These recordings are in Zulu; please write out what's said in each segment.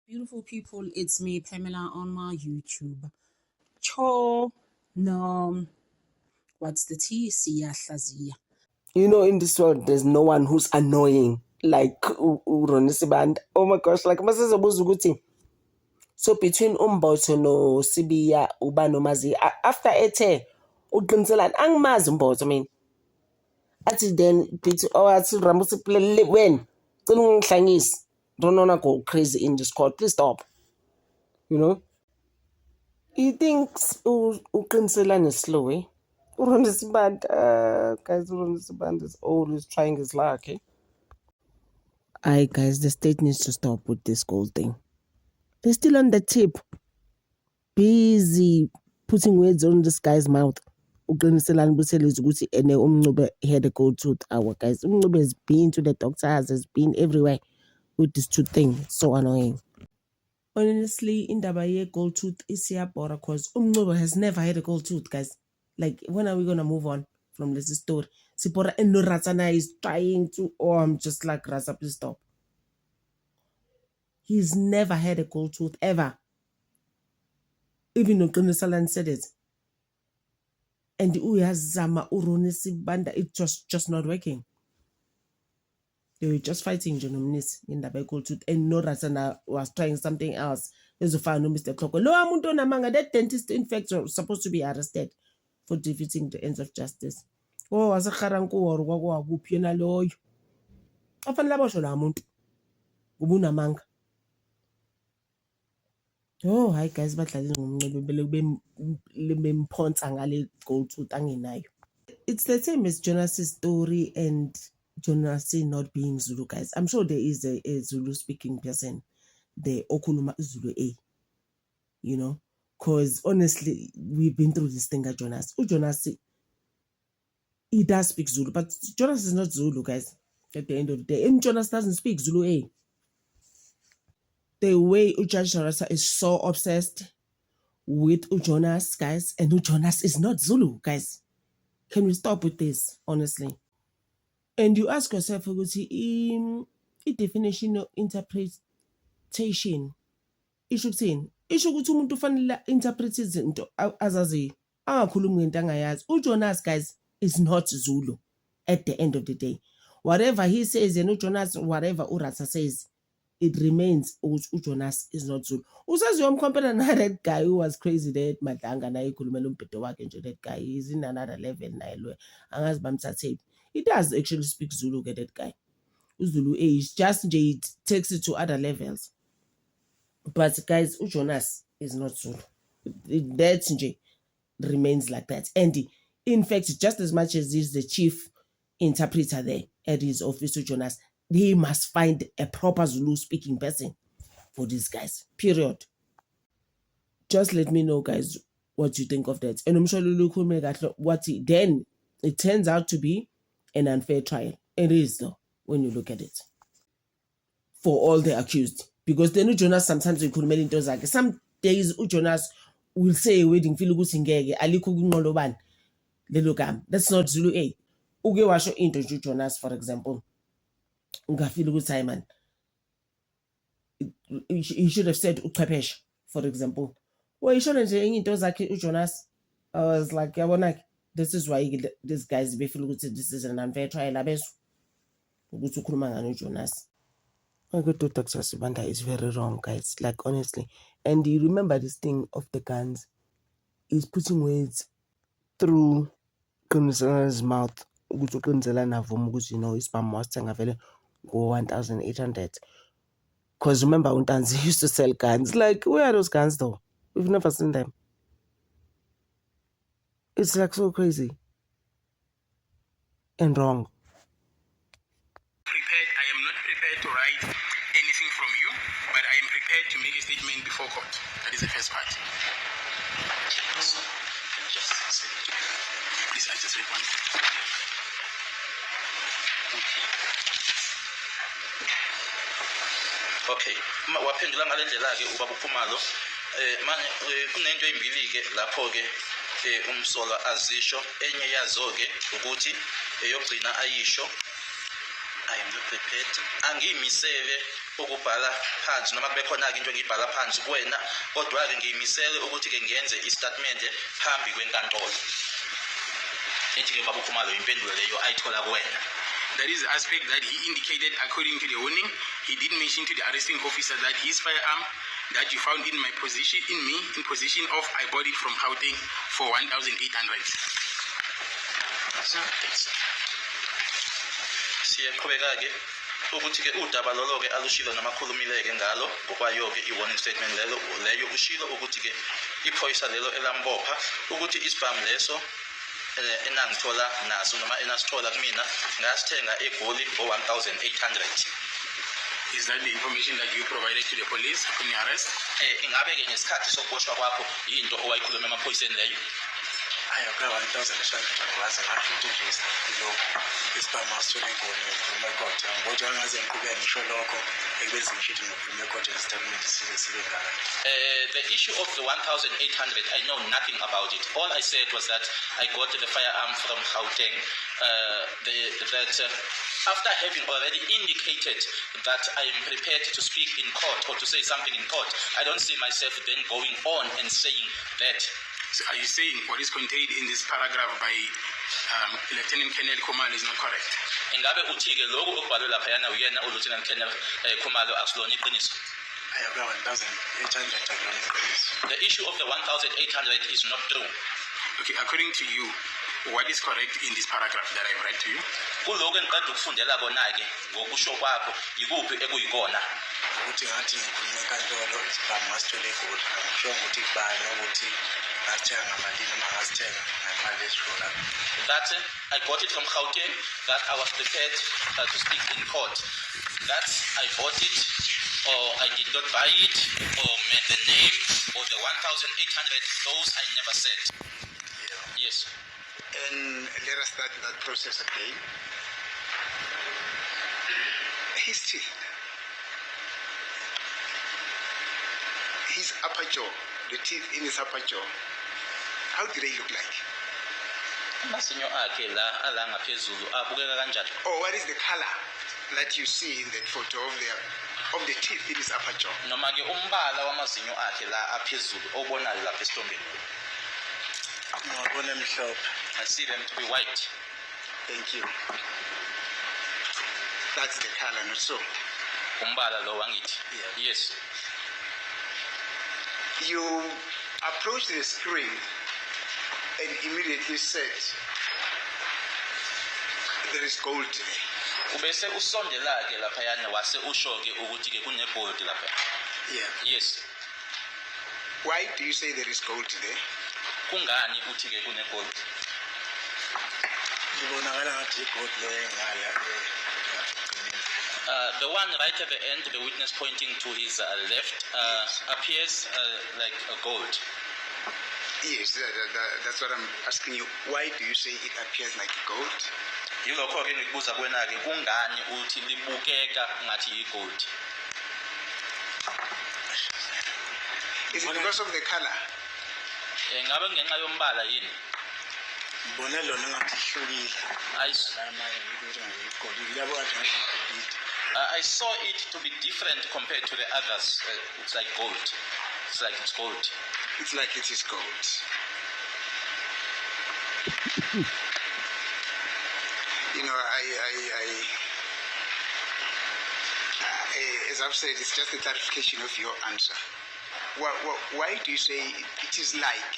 Beautiful people, it's me, Pamela, on my YouTube. Cho, no, what's the T? Siyahlazia. You know, in this world, there's no one who's annoying like uRonisi Banda. Oh my gosh, like masizobuza ukuthi. So between Umbotho no Sibiya uba noMazi after ethe uqiniselana angimazi Umbotho mina. Athi then athi Ramusi when cela ungihlangise. Don't wanna go crazy in this court. Please stop. You know? He thinks uqiniselana is slow, eh? uRonisi Banda, guys, uRonisi Banda is always trying his luck, eh? Aye, guys, the state needs to stop with this gold thing. They're still on the tip. Busy putting words on this guy's mouth. Uqiniselana Buselezi ukuthi ene uMncube had a gold tooth. Our guys, uMncube has been to the doctors, has been everywhere with this tooth thing. It's so annoying. Honestly, indaba ye-gold tooth isiyabhora because uMncube has never had a gold tooth, guys. Like, when are we gonna move on from this story? Sipora and no Ratsana is trying to, I'm just like, Rasa, please stop. He's never had a gold tooth, ever. Even Uqiniselana said it. And uyazama uRonisi Banda, it's just not working. They were just fighting Jonomnis in the gold tooth, and no Ratsana was trying something else. There's a fan, Mr. Kloko. No, amuntu namanga, that dentist, in fact, was supposed to be arrested for defeating the ends of justice. Oh, as a karanko or wago piena loy. Often labosho la muntu. Ubuna manga. Oh, hi guys, badlala ngomncebe bemphonsa ngale gold tooth anginayo. It's the same as Jonas's story and Jonas not being Zulu, guys. I'm sure there is a Zulu speaking person there, okhuluma Zulu A. You know, because honestly, we've been through this thing at Jonas. Jonas, he does speak Zulu, but Jonas is not Zulu, guys. At the end of the day, and Jonas doesn't speak Zulu A. The way Judge Sharasa is so obsessed with Jonas, guys, and Jonas is not Zulu, guys. Can we stop with this, honestly? And you ask yourself, in definition of interpretation, isho kuthini? Isho ukuthi umuntu ufanele interpret izinto azazi angakhulumi ngento angayazi. uJonas, guys, is not Zulu at the end of the day. Whatever he says and uJonas, whatever uRatha says, it remains uJonas is not Zulu. Usaziyomcompare na that guy who was crazy there at Madlanga na ikhulumela umbhedo wakhe nje. That guy is in another level naye lo. Angazi bamthathephi. He does actually speak Zulu, get that guy. Zulu is just it takes it to other levels. But guys, Jonas is not Zulu. That remains like that. And in fact, just as much as he's the chief interpreter there at his office, Jonas, he must find a proper Zulu speaking person for these guys. Period. Just let me know, guys, what you think of that. And I'm sure then it turns out to be an unfair trial. It is, though, when you look at it. For all the accused. Because then Jonas sometimes we could make into like some days Jonas will say wedding feel ngeke alikho kunqolobani lelo gama. That's not Zulu A. Uke washo into Jonas, for example. Ungafeel ukuthi hayi man. He should have said uchwepheshe, for example. Well, he shouldn't say into zakhe uJonas. I was like, yabona, this is why these guys feel ukuthi this is an unfair trial abesu. Ukuthi ukhuluma ngani uJonas. My good Dr. Sibanda is very wrong, guys. Like, honestly. And you remember this thing of the guns is putting words through Kunisana's mouth. You know, his spam was go 1,800. Because remember, Untanzi used to sell guns. Like, where are those guns though? We've never seen them. It's like so crazy and wrong. To make a statement before court. That is the first part. Please, I just read one. Okay. Waphendula ngale ndlela ke ubaba uPhumalo manje kunento ezimbili ke lapho ke umsolwa azisho enye yazo ke ukuthi eyogcina ayisho I am not prepared. Angiyimisele ukubhala phansi noma kube khona into engiyibhala phansi kuwena, kodwa ke ngiyimisele ukuthi ke ngiyenze istatement phambi kwenkantolo. Ethi ke baba uKhumalo impendulo leyo ayithola kuwena. That is the aspect that he indicated according to the warning. He did mention to the arresting officer that his firearm that you found in my position, in position of, I bought it from Gauteng for 1,800. Siyaqhubeka ke ukuthi ke udaba lolo ke alushilo noma khulumileke ngalo ngokwayo ke i-warning statement leyo ushilo ukuthi ke iphoyisa lelo elambopha ukuthi isibhamu leso enangithola naso noma enasithola kumina ngasithenga eGoli ngo-1,800. Is that the information that you provided to the police when you arrest? Ingabe ke ngesikhathi sokuboshwa kwakho into owayikhuluma emaphoyiseni leyo? Hayi ka 1,800 waze ngathi ukuthi nje lo isibhamu asithole eGoli ngikhuluma ecourt. Ngoba ngaze ngiqhubeka ngisho lokho ekubenzeni ngisho ngikhuluma ecourt statement sibe ngaka. The issue of the 1,800, I know nothing about it. All I said was that I got the firearm from Gauteng. After having already indicated that I am prepared to speak in court or to say something in court, I don't see myself then going on and saying that. So are you saying what is contained in this paragraph by Lieutenant Colonel Khumalo is not correct? Ingabe uthi-ke lokhu okubhalwe laphayana uyena uLieutenant Colonel Khumalo akulona iqiniso? The issue of the 1,800 is not true. Okay, according to you, what is correct in this paragraph that I've read to you? Kuloko engiqeda ukufundela kona-ke ngokusho kwakho yikuphi ekuyikona? Ukuthi ngathi ngikhuluma enkantolo isibhamu ngasithole eGoli. Angisho ukuthi kubani ukuthi ngasithenga ngamalini noma ngasithenga ngemali esishola. That I got it from Gauteng, that I was prepared to speak in court. That I bought it, or I did not buy it, or made the name, or the 1,800, those I never said. Yeah. Yes. And let us start that process again. His teeth, his upper jaw, the teeth in his upper jaw, how do they look like? Amazinyo akhe la ala ngaphezulu abukeka kanjani? Or what is the color that you see in that photo of the teeth in his upper jaw? Noma ke umbala wamazinyo akhe la aphezulu obonayo lapha esithombeni. I see them to be white. Thank you. That's the color, not so. Umbala lo wangithi. Yeah. Yes. You approached the screen and immediately said, there is gold there. Ubese usondela ke laphayana wase usho ke ukuthi ke kune gold lapha. Yeah. Yes. Why do you say there is gold there? Kungani uthi ke kune gold? The one right at the end, the witness pointing to his left, appears like a gold. Yes, that's what I'm asking you. Why do you say it appears like gold? Yilokho ke ngikubuza kuwena ke kungani uthi libukeka ngathi igold? Is it because of the color? Ngabe ngenxa yombala yini? I saw it to be different compared to the others. It's like gold. It's like it's gold. It's like it is gold. You know, as I've said, it's just a clarification of your answer. Why do you say it is like?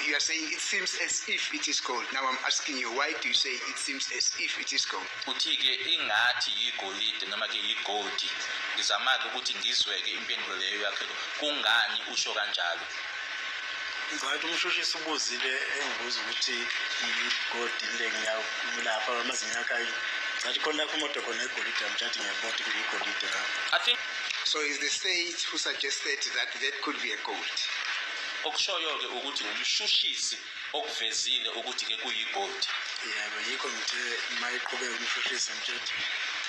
You are saying it seems as if it is gold. Now I'm asking you, why do you say it seems as if it is gold? Uthi ke ingathi yigolide noma ke yigold. Ngizama ukuthi ngizwe ke impendulo leyo yakhe. Kungani usho kanjalo? Ngathi umshushisi ubuzile engibuza ukuthi igold le ngiyapha amazinyo akhe. Ngathi khona lapho umuntu khona igolide amthathi ngiyabona ukuthi igolide la. I think so is the state who suggested that could be a gold. Okushoyo ke ukuthi umshushisi okuvezile ukuthi ke kuyigold. Yebo yikho ngithi mayiqhubeka umshushisi mthetho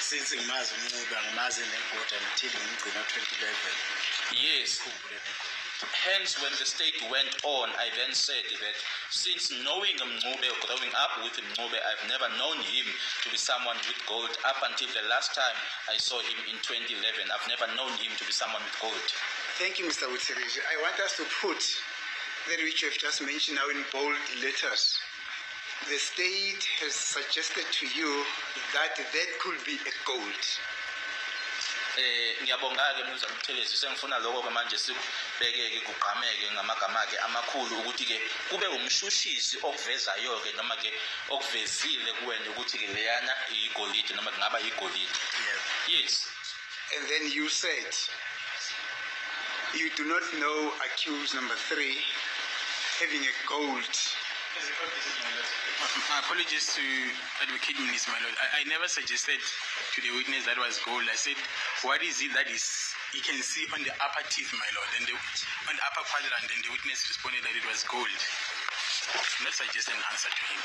since ngimazi uNcube angimazi neGold until ngimgcina 2011. Yes. Hence, when the state went on, I then said that since knowing Mncube, growing up with Mncube, I've never known him to be someone with gold. Up until the last time I saw him in 2011, I've never known him to be someone with gold. Thank you, Mr. Wutsereji. I want us to put that which you have just mentioned now in bold letters. The state has suggested to you that that could be a gold. Ngiyabonga-ke Mnumzane Buthelezi, sengifuna lokho-ke manje sikubeke-ke kugqameke ngamagama-ke amakhulu ukuthi-ke kube umshushisi okuvezayo-ke noma-ke okuvezile kuwena ukuthi-ke leyana igolide noma kungaba igolide. Yes. And then you said you do not know accused number 3 having a gold. My apologies to Advocate Minister, my lord. I never suggested to the witness that was gold. I said, what is it that is you can see on the upper teeth, my lord, and on the upper quadrant, and the witness responded that it was gold. Not suggest an answer to him.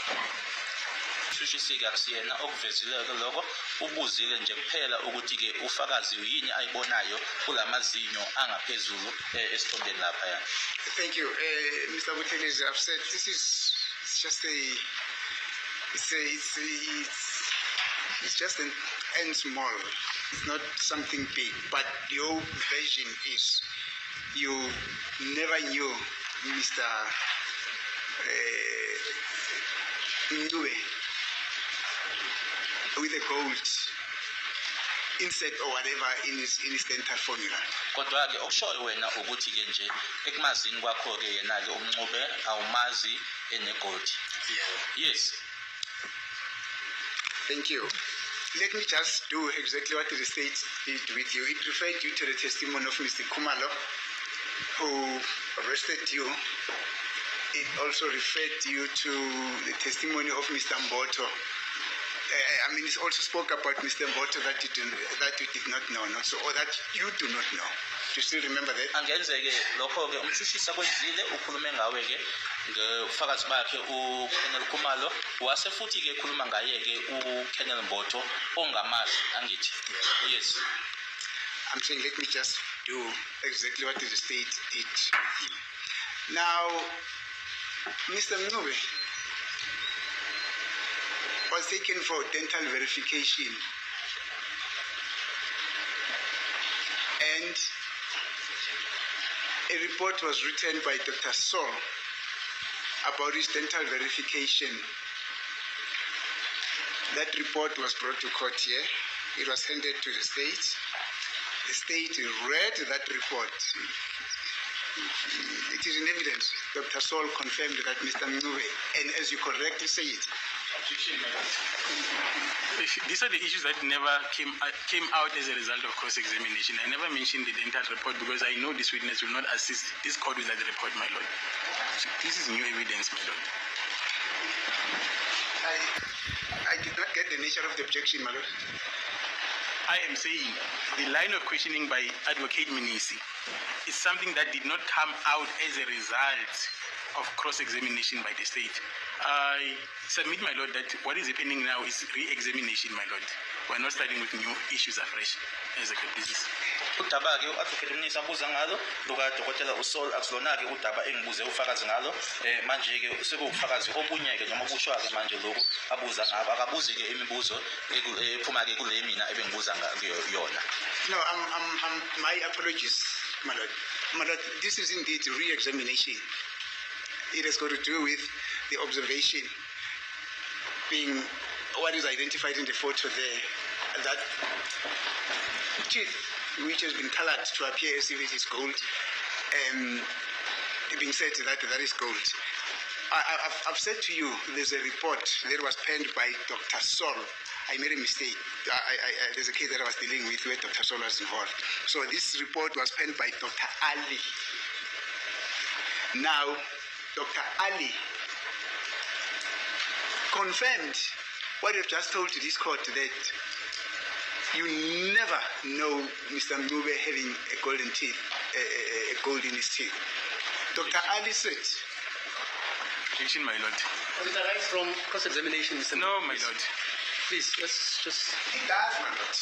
Shushisi-ke akusiyena okuvezile-ke lokho ubuzile nje kuphela ukuthi-ke ufakazi yini ayibonayo kulamazinyo angaphezulu esithombeni lapha. Thank you, Mr. Buthelezi. I've said this is just it's just an end small. It's not something big, but your version is you never knew Mr. Mncube with a gold insect or whatever in his dental formula. Kodwa-ke okushoyo wena ukuthi-ke nje ekumazini kwakho-ke yena-ke uMncube awumazi enegoldi. Yes. Thank you. Let me just do exactly what the state did with you. It referred you to the testimony of Mr. Khumalo, who arrested you. It also referred you to the testimony of Mr. Mboto. It also spoke about Mr. Mboto that you did not know, or that you do not know. Do you still remember that? Angenzeke lokho-ke umshushisi akwenzile ukhulume ngawe-ke ngofakazi bakhe uKenel Khumalo, wase futhi-ke ekhuluma ngaye-ke uKenel Mboto ongamazi angithi. Yes. I'm saying let me just do exactly what the state did with you. Now, Mr. Mncube was taken for dental verification, and a report was written by Dr. Saul about his dental verification. That report was brought to court here. It was handed to the state. The state read that report. It is in evidence. Dr. Saul confirmed that Mr. Mncube, and as you correctly say it, these are the issues that never came out as a result of cross-examination. I never mentioned the dental report because I know this witness will not assist this court with that report, my lord. So this is new evidence, my lord. I did not get the nature of the objection, my lord. I am saying the line of questioning by Advocate Mnisi is something that did not come out as a result of cross-examination by the state. I submit, my lord, that what is happening now is re-examination, my lord. We're not starting with new issues afresh as a business. Udaba-ke u-Advocate Mnisi abuza ngalo lukaDokotela uSaul akulona-ke udaba engibuze ufakazi ngalo manje-ke sekufakazi obunye-ke noma obushwa-ke manje lokhu abuza ngabo akabuzi-ke imibuzo ephuma-ke kule mina ebengibuza yona. No, my apologies, my lord. My lord, this is indeed re-examination. It has got to do with the observation being what is identified in the photo there, that teeth which has been colored to appear as if it is gold, being said that is gold. I've said to you, there's a report that was penned by Dr. Saul. I made a mistake. There's a case that I was dealing with where Dr. Saul was involved. So this report was penned by Dr. Ali. Now, Dr. Ali confirmed what you've just told to this court, that you never know Mr. Mncube having a golden teeth, a gold in his teeth. Dr. Ali said. Objection, my lord. Was it arise from cross-examination, Mr. No, my lord. Please, let's just... It does, my lord.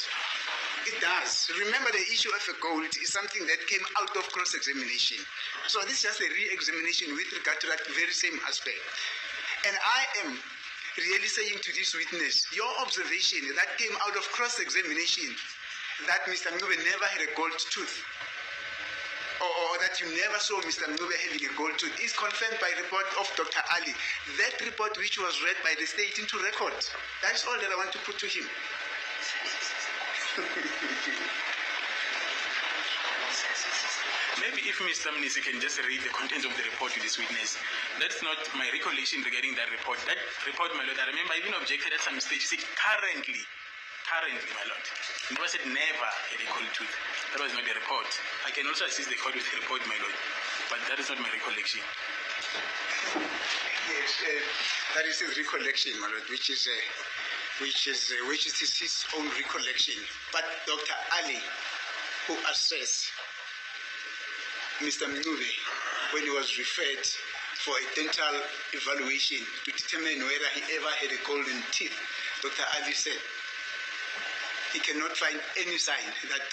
It does. Remember, the issue of a gold is something that came out of cross-examination. So this is just a re-examination with regard to that very same aspect. And I am really saying to this witness, your observation that came out of cross-examination that Mr. Mncube never had a gold tooth, or that you never saw Mr. Mncube having a gold tooth, is confirmed by report of Dr. Ali. That report which was read by the state into record. That's all that I want to put to him. Maybe if Mr. Mnisi can just read the contents of the report to this witness. That's not my recollection regarding that report. That report, my lord, I remember I even objected at some stage. You see, currently, my lord. You never said never had a cold tooth. That was not the report. I can also assist the court with the report, my lord. But that is not my recollection. Yes, that is his recollection, my lord, which is his own recollection. But Dr. Ali, who assessed Mr. Mncube when he was referred for a dental evaluation to determine whether he ever had a golden teeth, Dr. Ali said he cannot find any sign that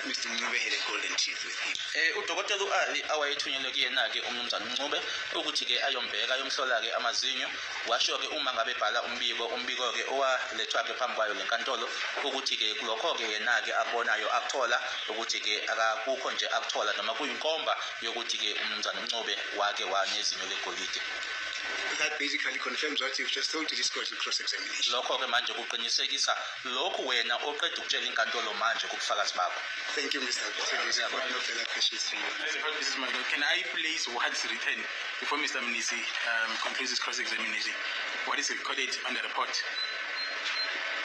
Mr. Mncube had a golden teeth with him. Udokotela u-Ali awayethunyelwe kuyena-ke umnumzane Mncube ukuthi-ke ayombheka ayomhlola-ke amazinyo, washo-ke uma ngabe bhala umbiko-ke owalethwa-ke phambi kwayo le nkantolo ukuthi-ke kulokho-ke yena-ke akubonayo akuthola ukuthi-ke akukho nje akuthola noma kuyinkomba yokuthi-ke umnumzane Mncube wake wanezinyo legolide. That basically confirms what you've just told to this court in cross-examination. Lokho-ke manje kuqinisekisa lokhu wena oqeda ukutshela inkantolo manje kubufakazi bakho. Thank you, Mr. Buthelezi. I have no further questions for you. This is my lord. Can I place what's written before Mr. Mnisi concludes his cross-examination? What is recorded on the report?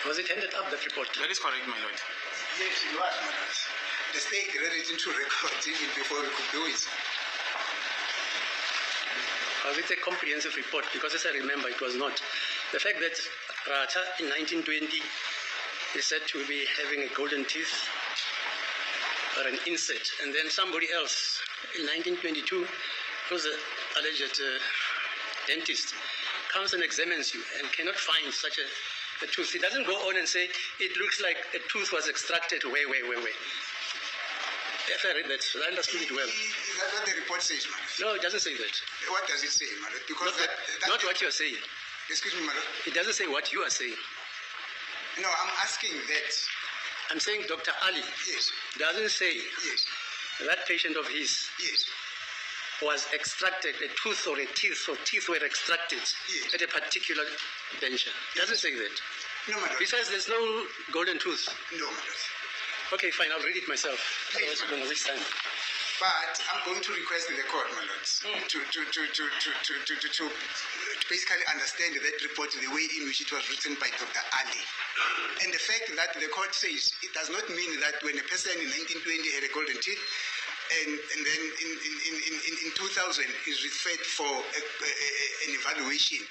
Was it handed up, that report? That is correct, my lord. Yes, it was, my lord. The state read it into record even before we could do it. Was it a comprehensive report? Because as I remember, it was not. The fact that Rata in 1920 is said to be having a golden teeth or an insect, and then somebody else in 1922, who's an alleged dentist, comes and examines you and cannot find such a tooth. He doesn't go on and say, it looks like a tooth was extracted way. If I read that, I understood it well. Is that what the report says, man? No, it doesn't say that. What does it say, man? Because Not what you are saying. Excuse me, man. It doesn't say what you are saying. No, I'm asking that. I'm saying Dr. Ali Yes. doesn't say Yes. that patient of his Yes. was extracted, a tooth or a teeth or teeth were extracted Yes. at a particular denture. Doesn't say that. No, madam. Besides, there's no golden tooth. No, madam. Okay, fine, I'll read it myself. Please, Otherwise we're going to waste time. But I'm going to request the court, my lords, to basically understand that report the way in which it was written by Dr. Ali. And the fact that the court says it does not mean that when a person in 1920 had a golden teeth, and then in 2000 is referred for an evaluation,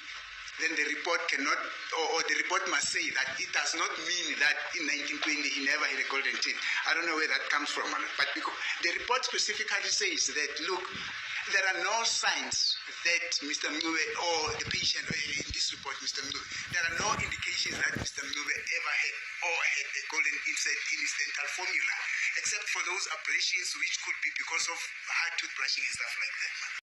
then the report cannot, or the report must say that it does not mean that in 1920 he never had a golden teeth. I don't know where that comes from, but because the report specifically says that, look, there are no signs that Mr. Mncube or the patient in this report, Mr. Mncube, there are no indications that Mr. Mncube ever had or had a golden insect in his dental formula, except for those abrasions which could be because of hard tooth brushing and stuff like that.